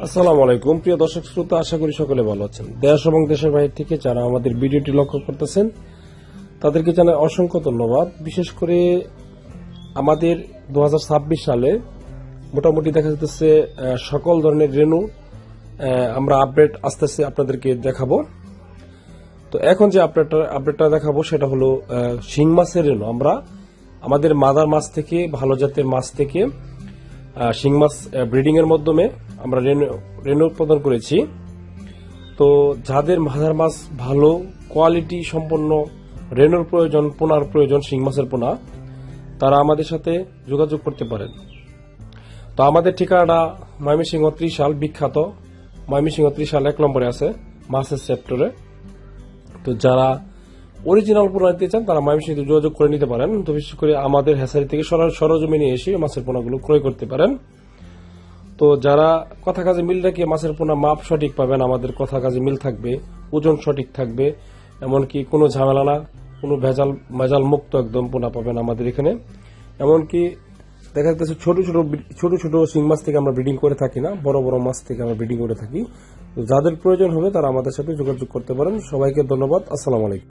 আসসালামু আলাইকুম প্রিয় দর্শক শ্রোতা, আশা করি সকলে ভালো আছেন। দেশ এবং দেশের বাইরে থেকে যারা আমাদের ভিডিওটি লক্ষ্য করতেছেন তাদেরকে জানাই অসংখ্য ধন্যবাদ। বিশেষ করে আমাদের 2026 সালে মোটামুটি দেখা যাচ্ছে সকল ধরনের রেনু আমরা আপডেট আস্তে আস্তে আপনাদেরকে দেখাবো। তো এখন যে আপডেটটা দেখাবো সেটা হলো শিং মাছের রেনু। আমরা আমাদের মাদার মাছ থেকে, ভালো জাতের মাছ থেকে শিং মাছ ব্রিডিং এর মাধ্যমে আমরা রেনু উৎপাদন করেছি। তো যাদের মাদার মাছ ভালো কোয়ালিটি সম্পন্ন রেনুর প্রয়োজন, পোনার প্রয়োজন, শিং মাছের পোনা, তারা আমাদের সাথে যোগাযোগ করতে পারেন। তো আমাদের ঠিকানাটা ময়মনসিংহ ত্রিশাল, বিখ্যাত ময়মনসিংহ ত্রিশাল 1 নম্বরে আছে মাছের সেক্টরে। তো যারা অরিজিনাল পোনা নিতে চান তারা ময়মনসিংহে যোগাযোগ করে নিতে পারেন। তো বিশেষ করে আমাদের হ্যাচারি থেকে সরজমিনে এসে মাছের পোনাগুলো ক্রয় করতে পারেন। তো যারা কথা কাজে মিল রেখে মাছের পোনা মাপ সঠিক পাবেন, আমাদের কথা কাজে মিল থাকবে, ওজন সঠিক থাকবে, এমনকি কোনো ঝামেলা না, কোনো ভেজাল মুক্ত একদম পোনা পাবেন আমাদের এখানে। এমনকি দেখা যাচ্ছে ছোট ছোট শিং মাছ থেকে আমরা ব্রিডিং করে থাকি না, বড় বড় মাছ থেকে আমরা ব্রিডিং করে থাকি। তো যাদের প্রয়োজন হবে তারা আমাদের সাথে যোগাযোগ করতে পারেন। সবাইকে ধন্যবাদ। আসসালামু আলাইকুম।